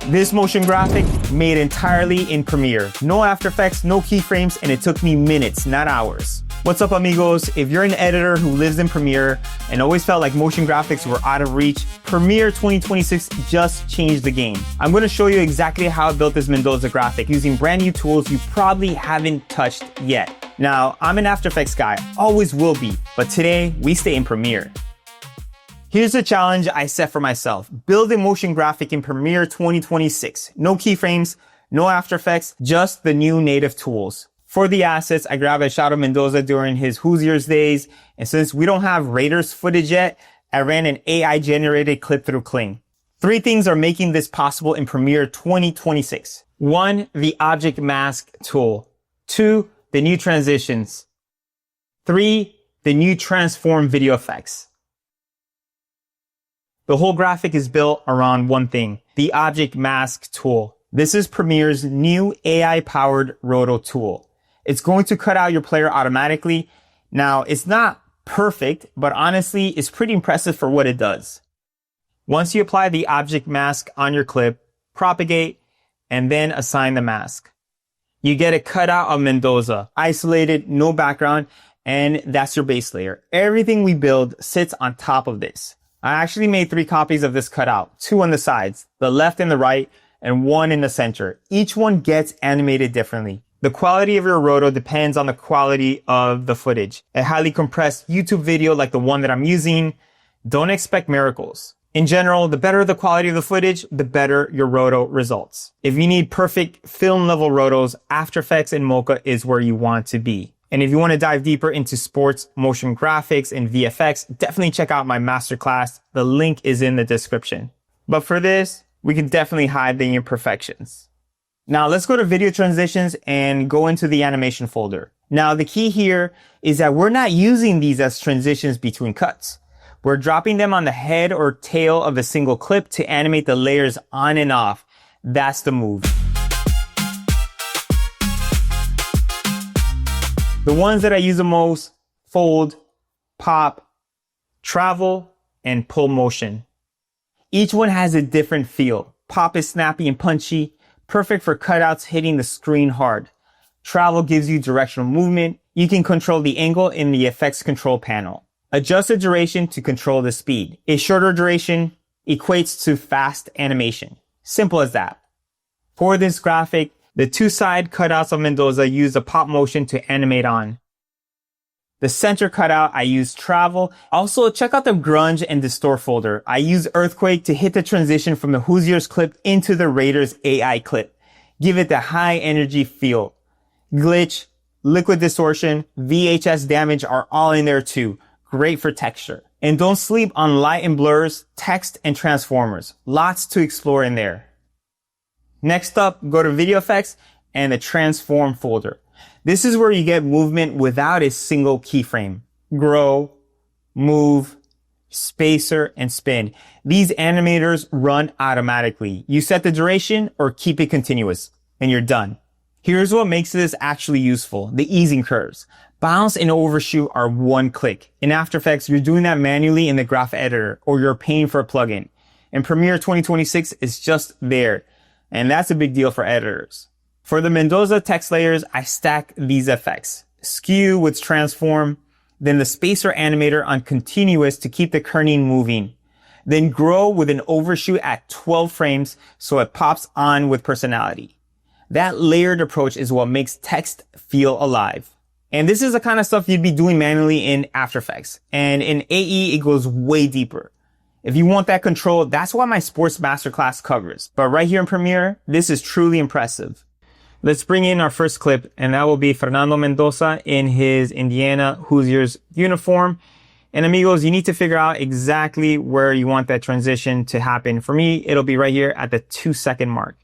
This motion graphic made entirely in Premiere. No After Effects, no keyframes, and it took me minutes, not hours. What's up, amigos? If you're an editor who lives in Premiere and always felt like motion graphics were out of reach, Premiere 2026 just changed the game. I'm going to show you exactly how I built this Mendoza graphic using brand new tools you probably haven't touched yet. Now, I'm an After Effects guy, always will be, but today we stay in Premiere. Here's the challenge I set for myself. Build a motion graphic in Premiere 2026. No keyframes, no After Effects, just the new native tools. For the assets, I grabbed a shot of Mendoza during his Who's Yours days, and since we don't have Raiders footage yet, I ran an AI-generated clip through Kling. 3 things are making this possible in Premiere 2026. 1, the Object Mask tool. 2, the new transitions. 3, the new transform video effects. The whole graphic is built around one thing, the Object Mask tool. This is Premiere's new AI-powered roto tool. It's going to cut out your player automatically. Now, it's not perfect, but honestly, it's pretty impressive for what it does. Once you apply the object mask on your clip, propagate, and then assign the mask. You get a cutout of Mendoza, isolated, no background, and that's your base layer. Everything we build sits on top of this. I actually made 3 copies of this cutout, 2 on the sides, the left and the right, and 1 in the center. Each one gets animated differently. The quality of your roto depends on the quality of the footage. A highly compressed YouTube video like the one that I'm using, don't expect miracles. In general, the better the quality of the footage, the better your roto results. If you need perfect film level rotos, After Effects and Mocha is where you want to be. And if you want to dive deeper into sports, motion graphics, and VFX, definitely check out my masterclass. The link is in the description. But for this, we can definitely hide the imperfections. Now let's go to video transitions and go into the animation folder. Now the key here is that we're not using these as transitions between cuts. We're dropping them on the head or tail of a single clip to animate the layers on and off. That's the move. The ones that I use the most: fold, pop, travel, and pull motion. Each one has a different feel. Pop is snappy and punchy, perfect for cutouts hitting the screen hard. Travel gives you directional movement. You can control the angle in the effects control panel. Adjust the duration to control the speed. A shorter duration equates to fast animation. Simple as that. For this graphic, the 2 side cutouts of Mendoza use the pop motion to animate on. The center cutout, I use travel. Also, check out the Grunge and Distort folder. I use Earthquake to hit the transition from the Who's Yours clip into the Raiders AI clip. Give it the high energy feel. Glitch, liquid distortion, VHS damage are all in there too. Great for texture. And don't sleep on light and blurs, text, and transformers. Lots to explore in there. Next up, go to video effects and the transform folder. This is where you get movement without a single keyframe. Grow, move, spacer, and spin. These animators run automatically. You set the duration or keep it continuous, and you're done. Here's what makes this actually useful: the easing curves. Bounce and overshoot are one click. In After Effects, you're doing that manually in the graph editor, or you're paying for a plugin. In Premiere 2026, it's just there. And that's a big deal for editors. For the Mendoza text layers, I stack these effects. Skew with transform, then the spacer animator on continuous to keep the kerning moving. Then grow with an overshoot at 12 frames so it pops on with personality. That layered approach is what makes text feel alive. And this is the kind of stuff you'd be doing manually in After Effects. And in AE, it goes way deeper. If you want that control, that's what my sports masterclass covers. But right here in Premiere, this is truly impressive. Let's bring in our first clip, and that will be Fernando Mendoza in his Indiana Who's Yours uniform. And amigos, you need to figure out exactly where you want that transition to happen. For me, it'll be right here at the 2-second mark.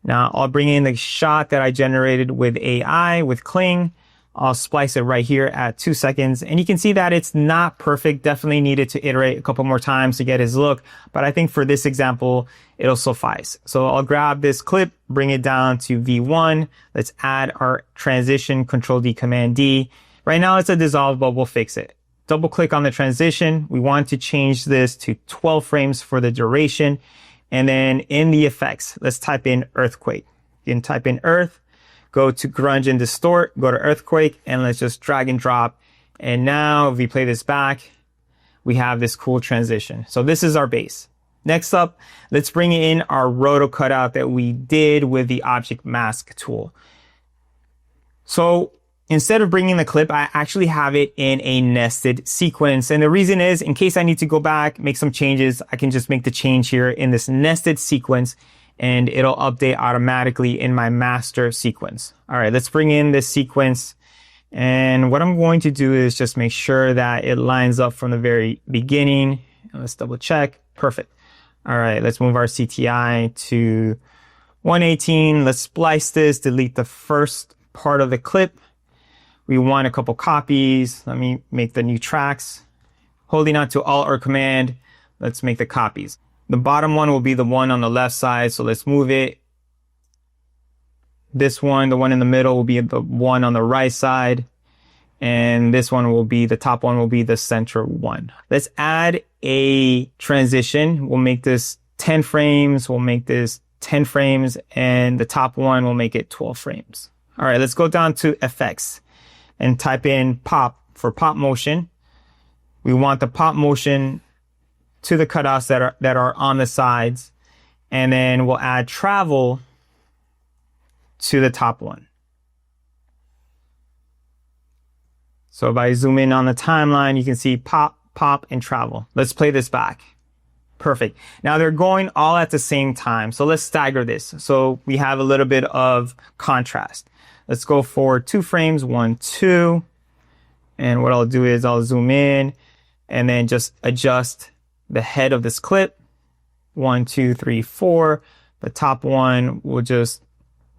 Now I'll bring in the shot that I generated with AI, with Kling. I'll splice it right here at 2 seconds. And you can see that it's not perfect. Definitely needed to iterate a couple more times to get his look. But I think for this example, it'll suffice. So I'll grab this clip, bring it down to V1. Let's add our transition, Control D, Command D. Right now it's a dissolve, but we'll fix it. Double click on the transition. We want to change this to 12 frames for the duration. And then in the effects, let's type in earthquake. You can type in earth, go to grunge and distort, go to earthquake, and let's just drag and drop. And now if we play this back, we have this cool transition. So this is our base. Next up, let's bring in our roto cutout that we did with the object mask tool. So instead of bringing the clip, I actually have it in a nested sequence. And the reason is, in case I need to go back, make some changes, I can just make the change here in this nested sequence and it'll update automatically in my master sequence. All right, let's bring in this sequence. And what I'm going to do is just make sure that it lines up from the very beginning. Let's double check. Perfect. All right, let's move our CTI to 118. Let's splice this, delete the first part of the clip. We want a couple copies. Let me make the new tracks. Holding on to Alt or Command, let's make the copies. The bottom one will be the one on the left side, so let's move it. This one, the one in the middle, will be the one on the right side. And this one will be, the top one will be the center one. Let's add a transition. We'll make this 10 frames. We'll make this 10 frames. And the top one, we'll make it 12 frames. All right, let's go down to effects and type in pop for pop motion. We want the pop motion to the cutouts that are on the sides. And then we'll add travel to the top one. So if I zoom in on the timeline, you can see pop, pop, and travel. Let's play this back. Perfect. Now they're going all at the same time. So let's stagger this. So we have a little bit of contrast. Let's go for 2 frames, 1, 2. And what I'll do is I'll zoom in and then just adjust the head of this clip. 1, 2, 3, 4. The top one will just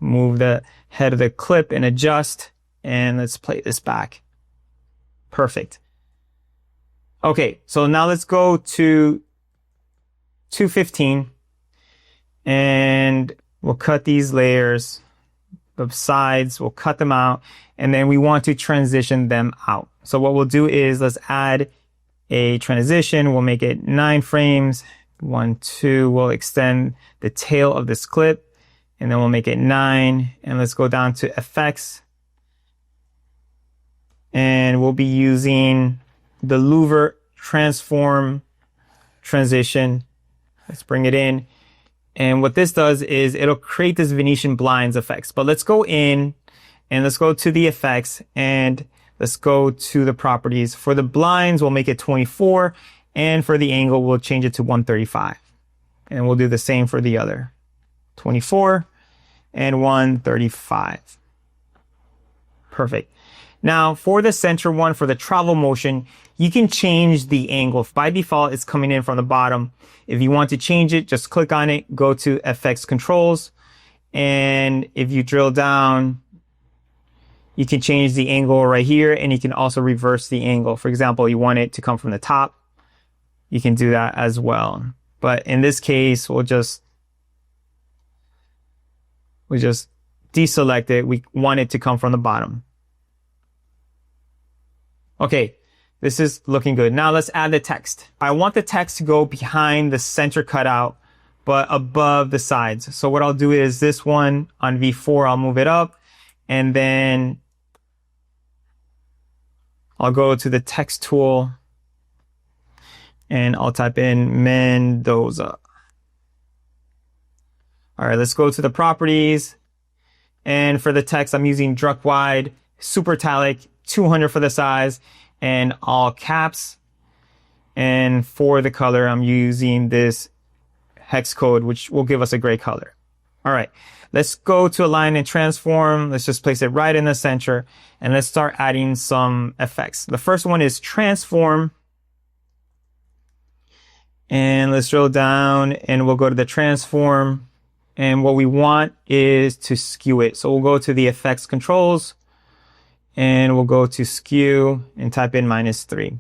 move the head of the clip and adjust. And let's play this back. Perfect. Okay, so now let's go to 215 and we'll cut these layers. The sides, we'll cut them out, and then we want to transition them out. So what we'll do is let's add a transition. We'll make it 9 frames. 1, 2, we'll extend the tail of this clip, and then we'll make it 9. And let's go down to effects. And we'll be using the louver transform transition. Let's bring it in. And what this does is it'll create this Venetian blinds effects. But let's go in and let's go to the effects and let's go to the properties. For the blinds, we'll make it 24. And for the angle, we'll change it to 135. And we'll do the same for the other. 24 and 135. Perfect. Now for the center one, for the travel motion, you can change the angle. By default, it's coming in from the bottom. If you want to change it, just click on it, go to FX controls. And if you drill down, you can change the angle right here, and you can also reverse the angle. For example, you want it to come from the top. You can do that as well. But in this case, we'll just deselect it. We want it to come from the bottom. Okay, this is looking good. Now let's add the text. I want the text to go behind the center cutout, but above the sides. So what I'll do is this one on V4, I'll move it up, and then I'll go to the text tool and I'll type in Mendoza. All right, let's go to the properties. And for the text, I'm using Druck Wide, Super Italic, 200 for the size, and all caps. And for the color, I'm using this hex code, which will give us a gray color. All right, let's go to align and transform. Let's just place it right in the center, and let's start adding some effects. The first one is transform. And let's drill down, and we'll go to the transform. And what we want is to skew it. So we'll go to the effects controls, and we'll go to skew and type in -3.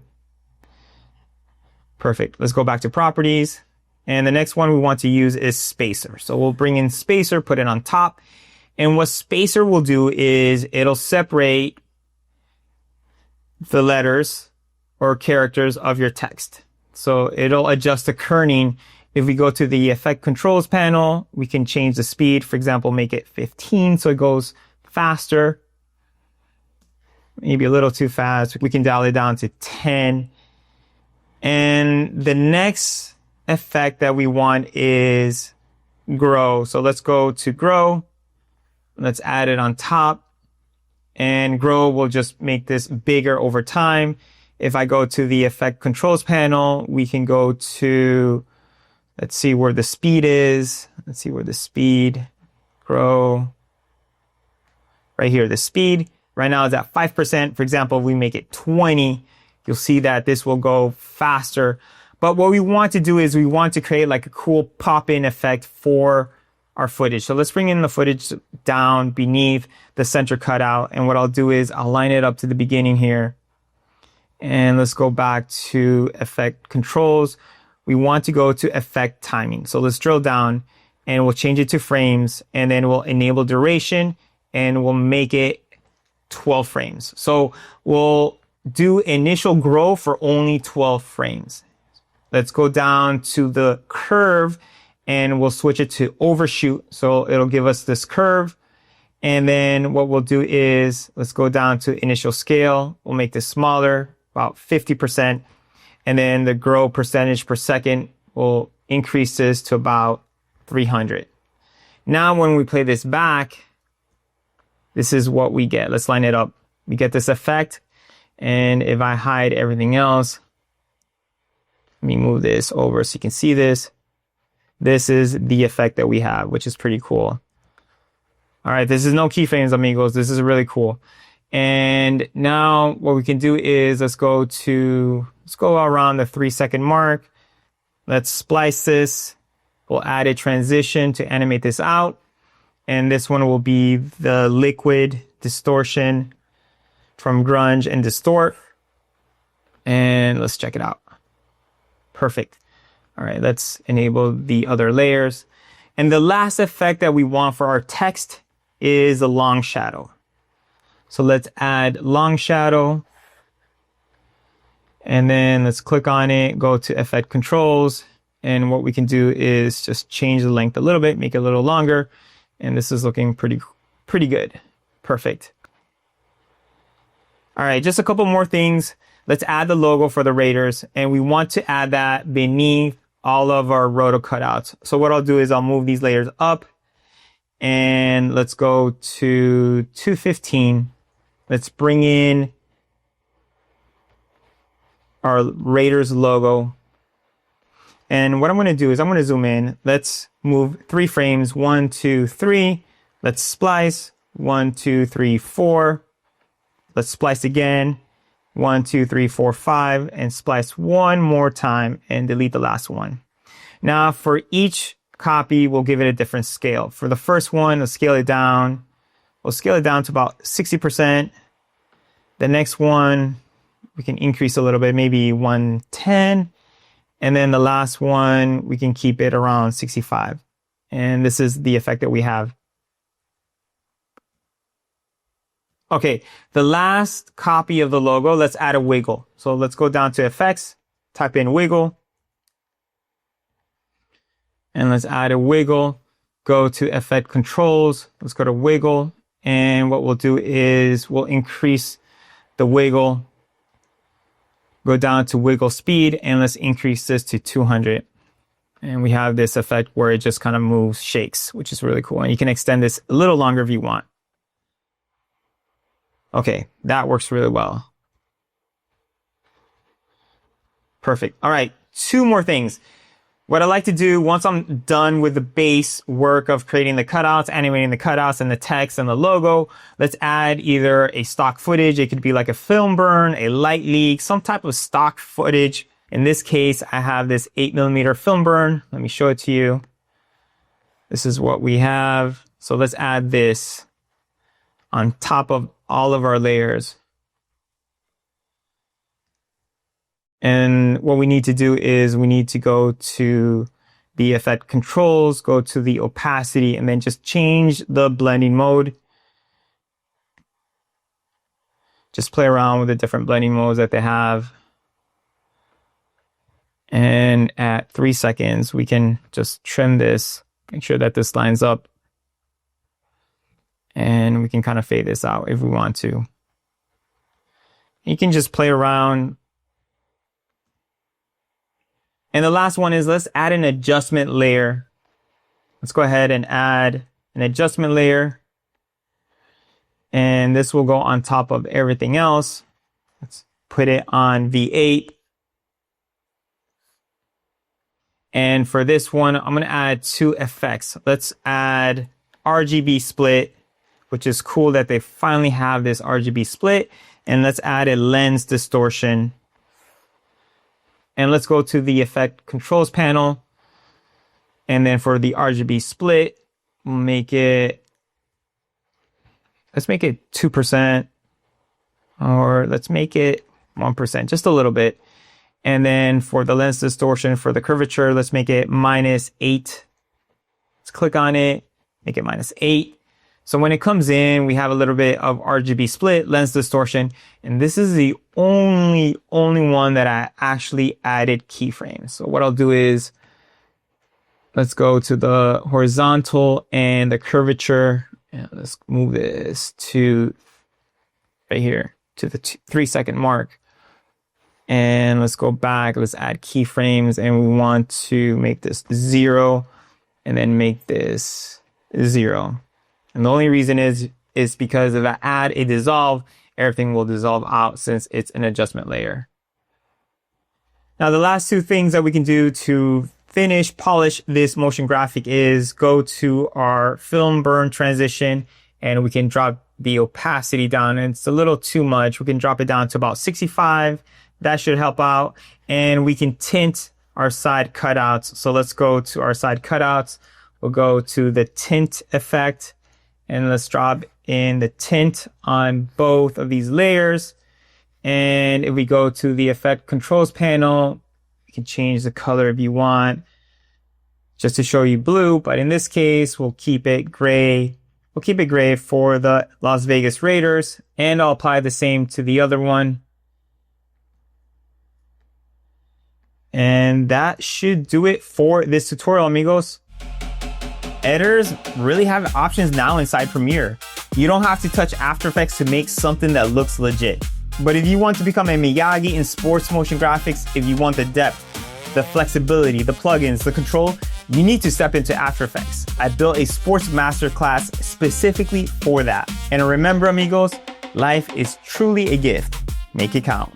Perfect. Let's go back to properties. And the next one we want to use is spacer. So we'll bring in spacer, put it on top. And what spacer will do is it'll separate the letters or characters of your text. So it'll adjust the kerning If we go to the effect controls panel, we can change the speed. For example, make it 15 so it goes faster. Maybe a little too fast. We can dial it down to 10. And the next effect that we want is grow. So let's go to grow. Let's add it on top. And grow will just make this bigger over time. If I go to the effect controls panel, we can go to, let's see where the speed is. Let's see where the speed, grow. Right here, the speed. Right now it's at 5%. For example, if we make it 20, you'll see that this will go faster. But what we want to do is we want to create like a cool pop-in effect for our footage. So let's bring in the footage down beneath the center cutout. And what I'll do is I'll line it up to the beginning here. And let's go back to effect controls. We want to go to effect timing. So let's drill down and we'll change it to frames, and then we'll enable duration and we'll make it 12 frames. So we'll do initial grow for only 12 frames. Let's go down to the curve and we'll switch it to overshoot. So it'll give us this curve. And then what we'll do is let's go down to initial scale. We'll make this smaller, about 50%. And then the grow percentage per second will increase this to about 300. Now, when we play this back, this is what we get. Let's line it up. We get this effect. And if I hide everything else, let me move this over so you can see this. This is the effect that we have, which is pretty cool. All right, this is no keyframes, amigos. This is really cool. And now what we can do is let's go around the 3-second mark. Let's splice this. We'll add a transition to animate this out. And this one will be the liquid distortion from Grunge and Distort. And let's check it out. Perfect. All right, let's enable the other layers. And the last effect that we want for our text is a long shadow. So let's add long shadow. And then let's click on it, go to effect controls. And what we can do is just change the length a little bit, make it a little longer. And this is looking pretty good. Perfect. All right, just a couple more things. Let's add the logo for the Raiders. And we want to add that beneath all of our roto cutouts. So what I'll do is I'll move these layers up. And let's go to 215. Let's bring in our Raiders logo. And what I'm going to do is I'm going to zoom in. Let's move 3 frames. 1, 2, 3. Let's splice. 1, 2, 3, 4. Let's splice again. 1, 2, 3, 4, 5. And splice one more time and delete the last one. Now for each copy, we'll give it a different scale. For the first one, let's scale it down. We'll scale it down to about 60%. The next one, we can increase a little bit, maybe 110. And then the last one, we can keep it around 65. And this is the effect that we have. Okay, the last copy of the logo, let's add a wiggle. So let's go down to effects, type in wiggle. And let's add a wiggle. Go to effect controls. Let's go to wiggle. And what we'll do is we'll increase the wiggle. Go down to wiggle speed and let's increase this to 200. And we have this effect where it just kind of moves, shakes, which is really cool. And you can extend this a little longer if you want. Okay, that works really well. Perfect. All right, 2 more things. What I like to do once I'm done with the base work of creating the cutouts, animating the cutouts and the text and the logo, let's add either a stock footage. It could be like a film burn, a light leak, some type of stock footage. In this case, I have this 8mm film burn. Let me show it to you. This is what we have. So let's add this on top of all of our layers. And what we need to do is we need to go to the effect controls, go to the opacity, and then just change the blending mode. Just play around with the different blending modes that they have. And at 3 seconds, we can just trim this, make sure that this lines up. And we can kind of fade this out if we want to. You can just play around. And the last one is, let's add an adjustment layer. Let's go ahead and add an adjustment layer. And this will go on top of everything else. Let's put it on V8. And for this one, I'm going to add 2 effects. Let's add RGB split, which is cool that they finally have this RGB split. And let's add a lens distortion. And let's go to the effect controls panel. And then for the RGB split, we'll make it, let's make it 2%, or let's make it 1%, just a little bit. And then for the lens distortion, for the curvature, let's make it -8. Let's click on it, make it -8. So when it comes in, we have a little bit of RGB split, lens distortion, and this is the only one that I actually added keyframes. So what I'll do is, let's go to the horizontal and the curvature, and let's move this to right here, to the 3 second mark. And let's go back, let's add keyframes, and we want to make this 0, and then make this 0. And the only reason is because if I add a dissolve, everything will dissolve out since it's an adjustment layer. Now, the last 2 things that we can do to polish this motion graphic is go to our film burn transition, and we can drop the opacity down. And it's a little too much. We can drop it down to about 65. That should help out. And we can tint our side cutouts. So let's go to our side cutouts. We'll go to the tint effect, and let's drop in the tint on both of these layers. And if we go to the effect controls panel, you can change the color if you want, just to show you blue. But in this case, we'll keep it gray. We'll keep it gray for the Las Vegas Raiders. And I'll apply the same to the other one. And that should do it for this tutorial, amigos. Editors really have options now inside Premiere. You don't have to touch After Effects to make something that looks legit. But if you want to become a Miyagi in sports motion graphics, if you want the depth, the flexibility, the plugins, the control, you need to step into After Effects. I built a sports masterclass specifically for that. And remember, amigos, life is truly a gift. Make it count.